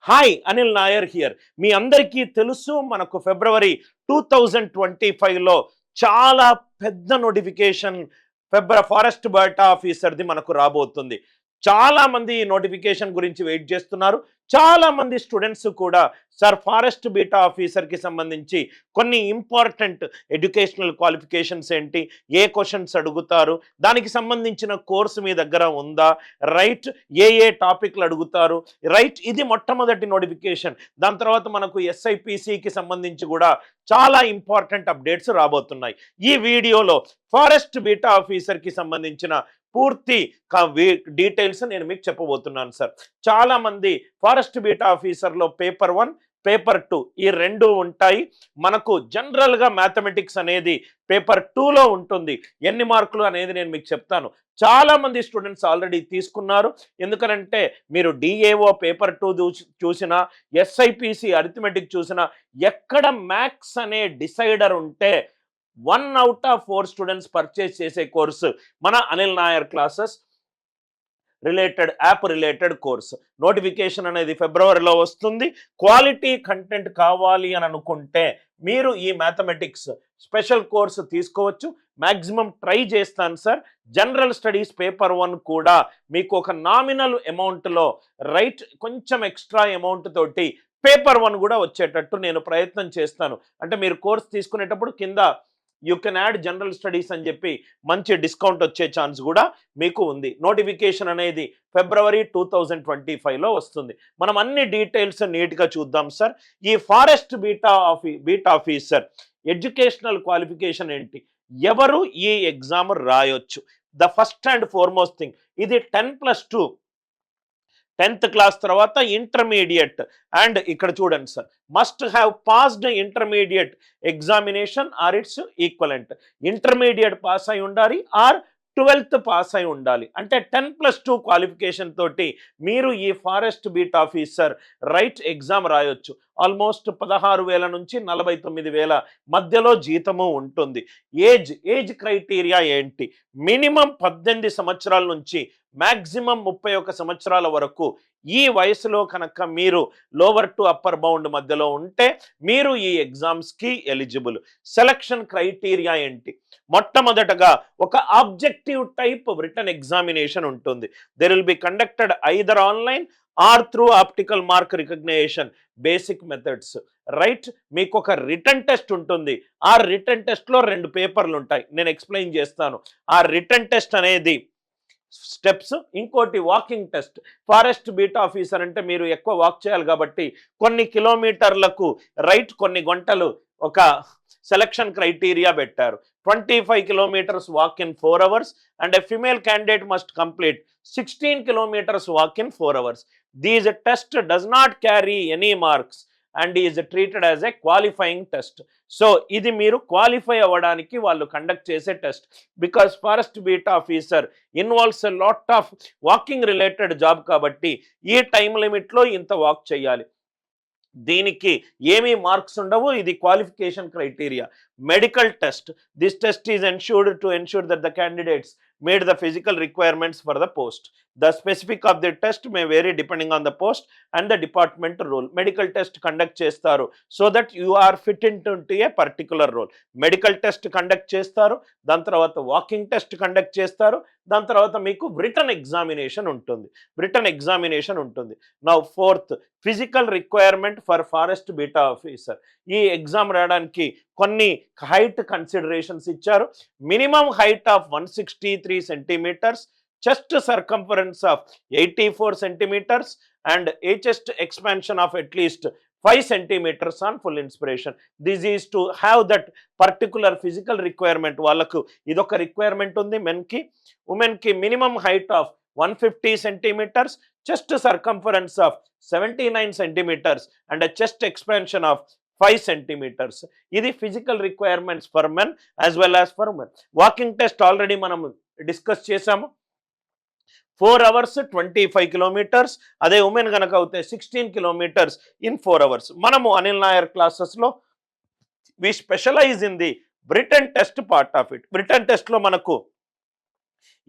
Hi Anil Nair here. మీ అందరికీ తెలుసు మనకు ఫిబ్రవరి 2025లో చాలా పెద్ద నోటిఫికేషన్ ఫారెస్ట్ బేటా ఆఫీసర్ది మనకు రాబోతుంది. చాలా మంది ఈ నోటిఫికేషన్ గురించి వెయిట్ చేస్తున్నారు. చాలా మంది స్టూడెంట్స్ కూడా సార్ ఫారెస్ట్ బీటా ఆఫీసర్కి సంబంధించి కొన్ని ఇంపార్టెంట్ ఎడ్యుకేషనల్ క్వాలిఫికేషన్స్ ఏంటి, ఏ క్వశ్చన్స్ అడుగుతారు, దానికి సంబంధించిన కోర్సు మీ దగ్గర ఉందా, రైట్, ఏ టాపిక్లు అడుగుతారు, రైట్, ఇది మొట్టమొదటి నోటిఫికేషన్. దాని తర్వాత మనకు ఎస్ఐపిసికి సంబంధించి కూడా చాలా ఇంపార్టెంట్ అప్డేట్స్ రాబోతున్నాయి. ఈ వీడియోలో ఫారెస్ట్ బీటా ఆఫీసర్కి సంబంధించిన పూర్తి డీటెయిల్స్ నేను మీకు చెప్పబోతున్నాను సార్. చాలా మంది ఫారెస్ట్ బీటా ఆఫీసర్లో పేపర్ 1, పేపర్ 2 ఈ రెండు ఉంటాయి. మనకు జనరల్గా మ్యాథమెటిక్స్ అనేది పేపర్ 2లో ఉంటుంది. ఎన్ని మార్కులు అనేది నేను మీకు చెప్తాను. చాలా మంది స్టూడెంట్స్ ఆల్రెడీ తీసుకున్నారు. ఎందుకనంటే మీరు డిఏఓ పేపర్ 2 చూసినా, ఎస్ఐపిసి అరిథమెటిక్ చూసినా, ఎక్కడ మ్యాథ్స్ అనే డిసైడర్ ఉంటే 1 out of 4 స్టూడెంట్స్ పర్చేస్ చేసే కోర్సు మన Anil Nair classes app related course. Notification అనేది ఫిబ్రవరిలో వస్తుంది. క్వాలిటీ కంటెంట్ కావాలి అని అనుకుంటే మీరు ఈ మ్యాథమెటిక్స్ స్పెషల్ కోర్సు తీసుకోవచ్చు. మ్యాక్సిమం ట్రై చేస్తాను సార్. జనరల్ స్టడీస్ పేపర్ 1 కూడా మీకు ఒక నామినల్ అమౌంట్లో, రైట్, కొంచెం ఎక్స్ట్రా అమౌంట్ తోటి పేపర్ 1 కూడా వచ్చేటట్టు నేను ప్రయత్నం చేస్తాను. అంటే మీరు కోర్స్ తీసుకునేటప్పుడు కింద you can add general studies అని చెప్పి మంచి డిస్కౌంట్ వచ్చే ఛాన్స్ కూడా మీకు ఉంది. నోటిఫికేషన్ అనేది ఫిబ్రవరి 2025లో వస్తుంది. మనం అన్ని డీటెయిల్స్ నీట్గా చూద్దాం సార్. ఈ forest beat officer educational qualification ఏంటి, ఎవరు ఈ ఎగ్జామ్ రాయొచ్చు? The first and foremost thing, ఇది 10+2 10th క్లాస్ తర్వాత ఇంటర్మీడియట్. అండ్ ఇక్కడ చూడండి sir, must have passed intermediate examination or its equivalent. Intermediate pass అయి ఉండాలి ఆర్ 12th పాస్ అయి ఉండాలి. అంటే 10+2 క్వాలిఫికేషన్ తోటి మీరు ఈ forest beat officer right exam రాయొచ్చు. ఆల్మోస్ట్ 16,000 నుంచి 49,000 మధ్యలో జీతము ఉంటుంది. ఏజ్ క్రైటీరియా ఏంటి? మినిమం 18 సంవత్సరాల నుంచి మ్యాక్సిమం 31 సంవత్సరాల వరకు ఈ వయసులో కనుక మీరు లోవర్ టు అప్పర్ బౌండ్ మధ్యలో ఉంటే మీరు ఈ ఎగ్జామ్స్కి ఎలిజిబుల్. సెలక్షన్ క్రైటీరియా ఏంటి? మొట్టమొదటగా ఒక ఆబ్జెక్టివ్ టైప్ రిటన్ ఎగ్జామినేషన్ ఉంటుంది. There will be conducted either online or through optical mark recognition basic methods. Right, మీకు ఒక రిటర్న్ టెస్ట్ ఉంటుంది. ఆ రిటర్న్ టెస్ట్లో 2 పేపర్లు ఉంటాయి. నేను ఎక్స్ప్లెయిన్ చేస్తాను. ఆ రిటర్న్ టెస్ట్ అనేది స్టెప్స్, ఇంకోటి walking test. Forest beat officer అంటే మీరు ఎక్కువ వాక్ చేయాలి కాబట్టి కొన్ని కిలోమీటర్లకు, రైట్, కొన్ని గంటలు ఒక సెలక్షన్ క్రైటీరియా పెట్టారు. 25 kilometers walk in 4 hours and a female candidate must complete 16 kilometers walk in 4 hours. These test does not carry any marks and is treated as a qualifying test. So ఇది మీరు qualify అవ్వడానికి వాళ్ళు conduct చేసే test. Because forest beat officer involves a lot of walking related job కాబట్టి ఈ time లిమిట్లో ఇంత walk చేయాలి. దీనికి ఏమీ మార్క్స్ ఉండవు. ఇది qualification criteria. Medical test. This test is ensured to ensure that the candidates made the physical requirements for the post. The specific of the test may vary depending on the post and the department role. Medical test conduct చేస్తారు so that you are fit into a particular role. Medical test conduct చేస్తారు, దాని తర్వాత walking test conduct చేస్తారు, దాని తర్వాత మీకు written examination ఉంటుంది. Now fourth, physical requirement for forest beat officer. ఈ ఎగ్జామ్ రాయడానికి కొన్ని హైట్ కన్సిడరేషన్స్ ఇచ్చారు. Minimum height of 163 centimeters, chest circumference of 84 centimeters and a chest expansion of at least 5 centimeters on full inspiration. This is to have that particular physical requirement. వాళ్ళకు ఇదొక requirement ఉంది మెన్కి. ఉమెన్కి minimum height of 150 centimeters, chest circumference of 79 centimeters and a chest expansion of 5 centimeters. ఇది physical requirements for men as well as for women. Walking test already మనం discuss చేసాము. 4 hours 25 kilometers. అదే women కనుక అవుతే 16 kilometers in 4 hours. మనము అనిల్ నాయర్ క్లాసెస్లో we specialize in the written test part of it. Written టెస్ట్లో మనకు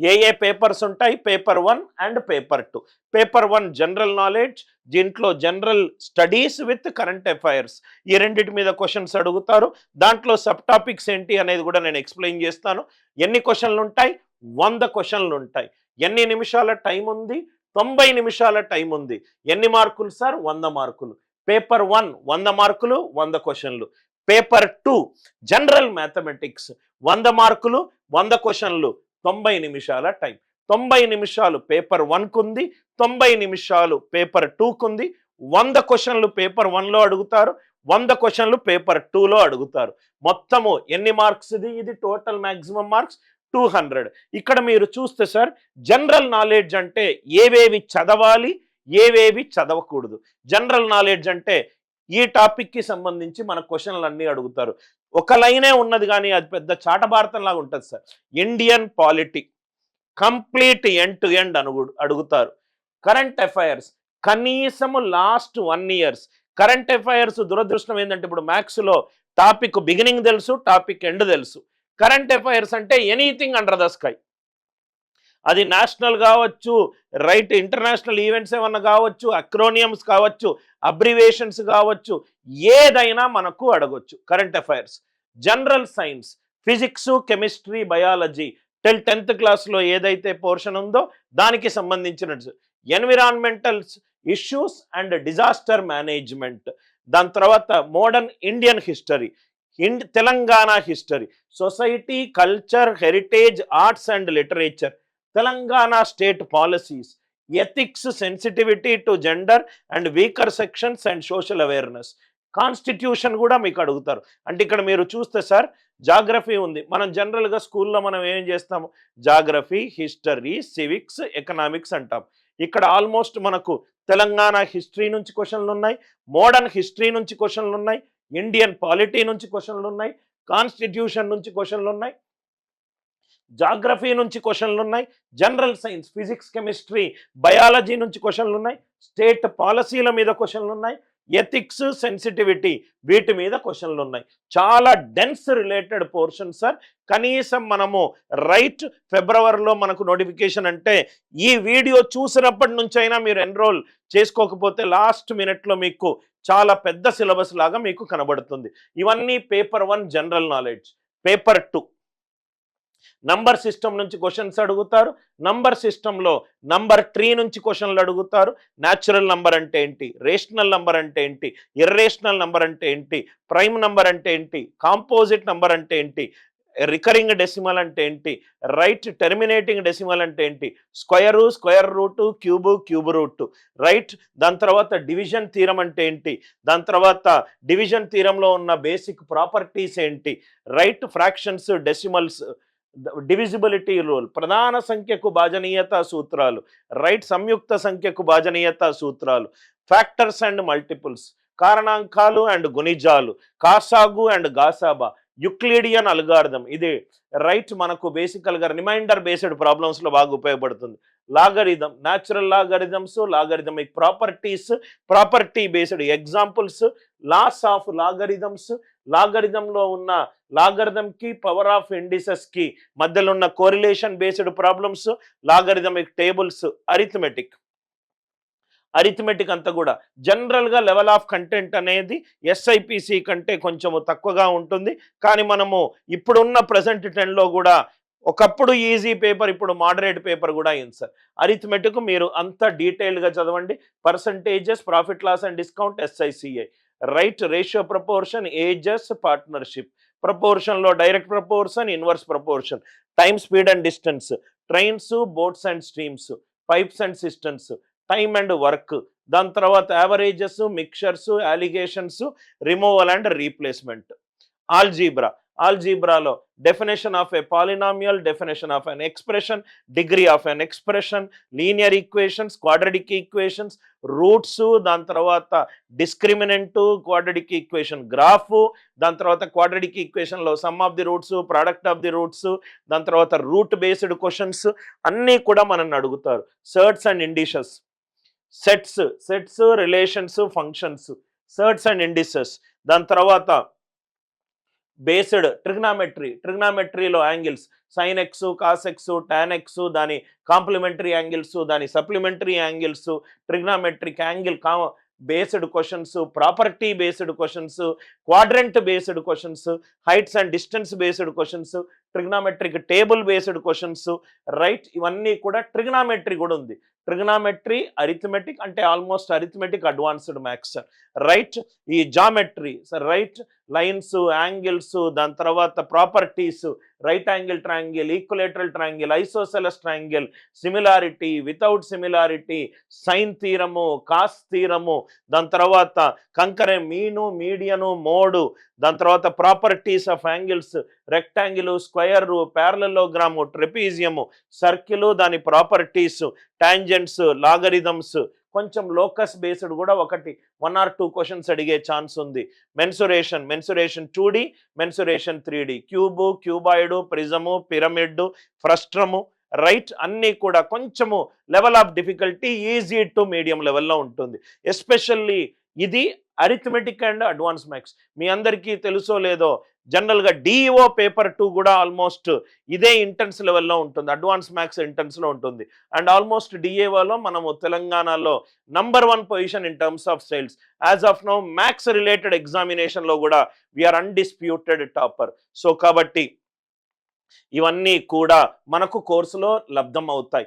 ఏ పేపర్స్ ఉంటాయి? Paper 1 and paper 2. Paper 1 general knowledge, దీంట్లో general studies with current affairs, ఈ రెండిటి మీద క్వశ్చన్స్ అడుగుతారు. దాంట్లో సబ్ టాపిక్స్ ఏంటి అనేది కూడా నేను ఎక్స్ప్లెయిన్ చేస్తాను. ఎన్ని క్వశ్చన్లు ఉంటాయి? 100 క్వశ్చన్లు ఉంటాయి. ఎన్ని నిమిషాల టైం ఉంది? 90 నిమిషాల టైం ఉంది. ఎన్ని మార్కులు సార్? 100 మార్కులు. పేపర్ 1 100 మార్కులు, 100 క్వశ్చన్లు. పేపర్ 2 జనరల్ మ్యాథమెటిక్స్ 100 మార్కులు, 100 క్వశ్చన్లు, 90 నిమిషాల టైం. 90 నిమిషాలు పేపర్ 1కు ఉంది, 90 నిమిషాలు పేపర్ 2కు ఉంది. 100 క్వశ్చన్లు పేపర్ 1లో అడుగుతారు, 100 క్వశ్చన్లు పేపర్ 2లో అడుగుతారు. మొత్తము ఎన్ని మార్క్స్ ఇది? ఇది టోటల్ మ్యాక్సిమం మార్క్స్ 200. ఇక్కడ మీరు చూస్తే సార్, జనరల్ నాలెడ్జ్ అంటే ఏవేవి చదవాలి, ఏవేవి చదవకూడదు. జనరల్ నాలెడ్జ్ అంటే ఈ టాపిక్కి సంబంధించి మన క్వశ్చన్లు అన్నీ అడుగుతారు. ఒక లైనే ఉన్నది కానీ అది పెద్ద చాటభారతం లాగా ఉంటుంది sir. Indian polity complete end to end అడుగుతారు. కరెంట్ అఫైర్స్ కనీసము లాస్ట్ 1 ఇయర్స్. కరెంట్ అఫైర్స్ దురదృష్టం ఏంటంటే ఇప్పుడు మ్యాథ్స్లో టాపిక్ బిగినింగ్ తెలుసు, టాపిక్ ఎండ్ తెలుసు. కరెంట్ అఫైర్స్ అంటే ఎనీథింగ్ అండర్ ద స్కై. అది నేషనల్ కావచ్చు, రైట్, ఇంటర్నేషనల్ ఈవెంట్స్ ఏమన్నా కావచ్చు, అక్రోనియమ్స్ కావచ్చు, అబ్రివేషన్స్ కావచ్చు, ఏదైనా మనకు అడగొచ్చు current affairs. General science physics, chemistry, biology 10th క్లాస్లో ఏదైతే పోర్షన్ ఉందో దానికి సంబంధించిన environmental issues and disaster management. దాని తర్వాత modern Indian history, Telangana history, society, culture, heritage, arts and literature, Telangana state policies, ethics, sensitivity to gender and weaker sections and social awareness. Constitution కూడా మీకు అడుగుతారు. అంటే ఇక్కడ మీరు చూస్తే సార్, జాగ్రఫీ ఉంది. మనం జనరల్గా స్కూల్లో మనం ఏం చేస్తాము? జాగ్రఫీ, హిస్టరీ, సివిక్స్, ఎకనామిక్స్ అంటాం. ఇక్కడ ఆల్మోస్ట్ మనకు తెలంగాణ హిస్టరీ నుంచి క్వశ్చన్లు ఉన్నాయి, మోడర్న్ హిస్టరీ నుంచి క్వశ్చన్లు ఉన్నాయి, ఇండియన్ పాలిటీ నుంచి క్వశ్చన్లు ఉన్నాయి, కాన్స్టిట్యూషన్ నుంచి క్వశ్చన్లు ఉన్నాయి, జాగ్రఫీ నుంచి క్వశ్చన్లు ఉన్నాయి, general science physics, chemistry, biology నుంచి క్వశ్చన్లు ఉన్నాయి, స్టేట్ పాలసీల మీద క్వశ్చన్లు ఉన్నాయి, ఎథిక్స్, సెన్సిటివిటీ వీటి మీద క్వశ్చన్లు ఉన్నాయి. చాలా డెన్స్ రిలేటెడ్ పోర్షన్ సార్. కనీసం మనము రైట్ ఫిబ్రవరిలో మనకు నోటిఫికేషన్ అంటే ఈ వీడియో చూసినప్పటి నుంచి అయినా మీరు ఎన్రోల్ చేసుకోకపోతే లాస్ట్ మినిట్లో మీకు చాలా పెద్ద సిలబస్ లాగా మీకు కనబడుతుంది. ఇవన్నీ paper 1 general knowledge. Paper 2 number system నుంచి క్వశ్చన్స్ అడుగుతారు. నంబర్ సిస్టంలో నంబర్ ట్రీ నుంచి క్వశ్చన్లు అడుగుతారు. న్యాచురల్ నంబర్ అంటే ఏంటి, రేషనల్ నంబర్ అంటే ఏంటి, ఇర్రేషనల్ నంబర్ అంటే ఏంటి, ప్రైమ్ నంబర్ అంటే ఏంటి, కాంపోజిట్ నంబర్ అంటే ఏంటి, రికరింగ్ డెసిమల్ అంటే ఏంటి, రైట్, టెర్మినేటింగ్ డెసిమల్ అంటే ఏంటి, square, square root, cube, cube root, right. దాని తర్వాత డివిజన్ థీరం అంటే ఏంటి, దాని తర్వాత డివిజన్ థీరంలో ఉన్న బేసిక్ ప్రాపర్టీస్ ఏంటి, right, fractions, decimals, divisibility rule, ప్రధాన సంఖ్యకు భాజనీయత సూత్రాలు, రైట్, సంయుక్త సంఖ్యకు భాజనీయత సూత్రాలు, ఫ్యాక్టర్స్ అండ్ మల్టిపుల్స్, కారణాంకాలు అండ్ గుణిజాలు, కాసాగు అండ్ గాసాబా, యుక్లిడియన్ అల్గారిథం. ఇది రైట్ మనకు బేసికల్గా రిమైండర్ బేస్డ్ ప్రాబ్లమ్స్లో బాగా ఉపయోగపడుతుంది. Logarithm, natural logarithms, logarithmic properties, property based examples, laws of logarithms, లాగరిథంలో ఉన్న లాగరిథంకి పవర్ ఆఫ్ ఇండిసెస్కి మధ్యలో ఉన్న correlation based problems, logarithmic tables, arithmetic అంతా కూడా. జనరల్గా లెవెల్ ఆఫ్ కంటెంట్ అనేది ఎస్ఐపిసి కంటే కొంచెము తక్కువగా ఉంటుంది. కానీ మనము ఇప్పుడున్న ప్రజెంట్ 10లో కూడా ఒకప్పుడు ఈజీ పేపర్, ఇప్పుడు మోడరేట్ పేపర్ కూడా అయింది సార్. అరిథమెటిక్ మీరు అంత డీటెయిల్డ్గా చదవండి. Percentages, profit loss and discount, SI CI, right, ratio proportion, ages, partnership, ప్రపోర్షన్లో direct proportion, inverse proportion, time, speed and distance, trains, boats and streams, pipes and cisterns, time and work, దాని తర్వాత averages, mixtures, alligations, removal and replacement. ఆల్జీబ్రాలో definition of a polynomial, definition of an expression, degree of an expression, linear equations, quadratic equations, roots, దాని తర్వాత discriminant, quadratic equation graph, దాని తర్వాత quadratic ఈక్వేషన్లో sum of the roots, product of the roots, దాని తర్వాత root based questions అన్నీ కూడా మనల్ని అడుగుతారు. Surds and indices, sets, relations, functions, surds and indices, దాని తర్వాత బేస్డ్ ట్రిగ్నామెట్రీలో angles sine x, cos x, tan x, దాని కాంప్లిమెంటరీ యాంగిల్స్, దాని supplementary angles, trigonometric angle based questions, property based questions, quadrant based questions, heights and distance based questions, trigonometric table based questions, right. ఇవన్నీ కూడా trigonometry కూడా ఉంది. Trigonometry arithmetic అంటే almost arithmetic advanced maths, right. ఈ geometry right, lines, angles, దాని తర్వాత properties, right angle triangle, equilateral triangle, isosceles triangle, similarity, without similarity, sine theorem, cos theorem, దాని తర్వాత కంకరె మీను, మీడియను, మోడు, దాని తర్వాత properties of angles, rectangle, square, parallelogram, trapezium, circle, దాని properties, tangents, logarithms, కొంచెం locus based కూడా ఒకటి 1 or 2 questions అడిగే ఛాన్స్ ఉంది. Mensuration 2D, mensuration 3D, cube, cuboid, prism, pyramid, frustum, right. అన్నీ కూడా కొంచెము level of difficulty easy to medium లెవెల్లో ఉంటుంది. ఎస్పెషల్లీ ఇది అరిథమెటిక్ అండ్ అడ్వాన్స్ మ్యాథ్స్. మీ అందరికీ తెలుసో లేదో, జనరల్గా డిఈఓ పేపర్ 2 కూడా ఆల్మోస్ట్ ఇదే ఇంటెన్స్ లెవెల్లో ఉంటుంది, అడ్వాన్స్ మ్యాథ్స్ ఇంటెన్స్లో ఉంటుంది. అండ్ ఆల్మోస్ట్ డిఏఓలో మనము తెలంగాణలో #1 position in terms of sales. As of now maths related ఎగ్జామినేషన్లో కూడా వీఆర్ అన్డిస్ప్యూటెడ్ టాపర్. సో కాబట్టి ఇవన్నీ కూడా మనకు కోర్సులో లబ్ధం అవుతాయి.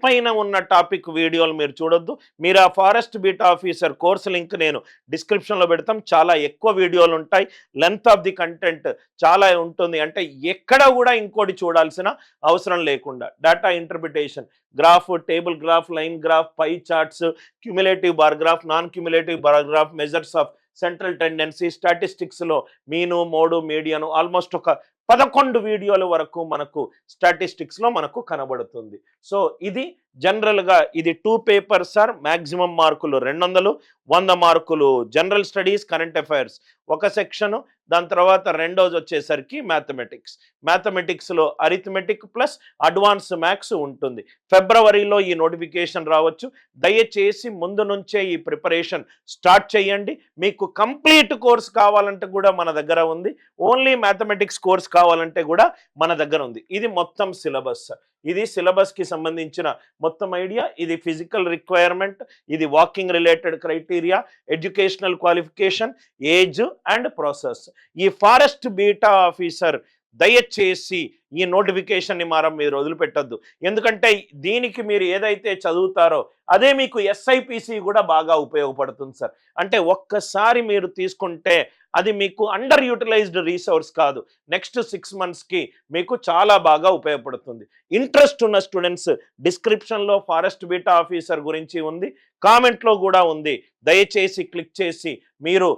పైన ఉన్న టాపిక్ వీడియోలు మీరు చూడొద్దు. మీరు ఆ forest beat officer course link నేను డిస్క్రిప్షన్లో పెడతాం. చాలా ఎక్కువ వీడియోలు ఉంటాయి, లెంత్ ఆఫ్ ది కంటెంట్ చాలా ఉంటుంది. అంటే ఎక్కడ కూడా ఇంకోటి చూడాల్సిన అవసరం లేకుండా data interpretation, graph, table graph, line graph, pie charts, cumulative bar graph, non cumulative bar graph, measures of central tendency, స్టాటిస్టిక్స్లో మీను, మోడు, మీడియను, ఆల్మోస్ట్ ఒక 11 వీడియోల వరకు మనకు స్టాటిస్టిక్స్లో మనకు కనబడుతుంది. సో ఇది జనరల్గా ఇది 2 పేపర్స్ సార్. మ్యాక్సిమం మార్కులు 200, 100 మార్కులు జనరల్ స్టడీస్, కరెంట్ అఫైర్స్ ఒక సెక్షను. దాని తర్వాత రెండోది వచ్చేసరికి మ్యాథమెటిక్స్లో అరిథమెటిక్ ప్లస్ అడ్వాన్స్ మ్యాథ్స్ ఉంటుంది. ఫిబ్రవరిలో ఈ నోటిఫికేషన్ రావచ్చు. దయచేసి ముందు నుంచే ఈ ప్రిపరేషన్ స్టార్ట్ చేయండి. మీకు కంప్లీట్ కోర్స్ కావాలంటే కూడా మన దగ్గర ఉంది. ఓన్లీ మ్యాథమెటిక్స్ కోర్స్ కావాలంటే కూడా మన దగ్గర ఉంది. ఇది మొత్తం సిలబస్. ఇది సిలబస్కి సంబంధించిన మొత్తం ఐడియా. ఇది ఫిజికల్ రిక్వైర్మెంట్, ఇది walking related criteria, educational qualification, age and process. ఈ ఫారెస్ట్ బీటా ఆఫీసర్ దయచేసి ఈ నోటిఫికేషన్ని మీరు వదిలిపెట్టద్దు. ఎందుకంటే దీనికి మీరు ఏదైతే చదువుతారో అదే మీకు ఎస్ఐపిసి కూడా బాగా ఉపయోగపడుతుంది సార్. అంటే ఒక్కసారి మీరు తీసుకుంటే అది మీకు అండర్ యూటిలైజ్డ్ రీసోర్స్ కాదు. నెక్స్ట్ 6 monthsకి మీకు చాలా బాగా ఉపయోగపడుతుంది. ఇంట్రెస్ట్ ఉన్న స్టూడెంట్స్ డిస్క్రిప్షన్లో ఫారెస్ట్ బీటా ఆఫీసర్ గురించి ఉంది, కామెంట్లో కూడా ఉంది. దయచేసి క్లిక్ చేసి మీరు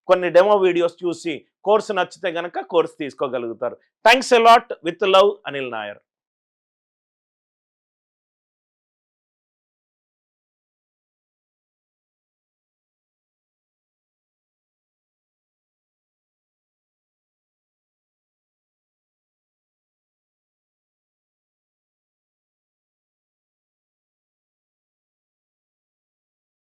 కొన్ని డెమో వీడియోస్ చూసి కోర్సు నచ్చితే గనక కోర్సు తీసుకోగలుగుతారు. Thanks a lot. With love, Anil Nair.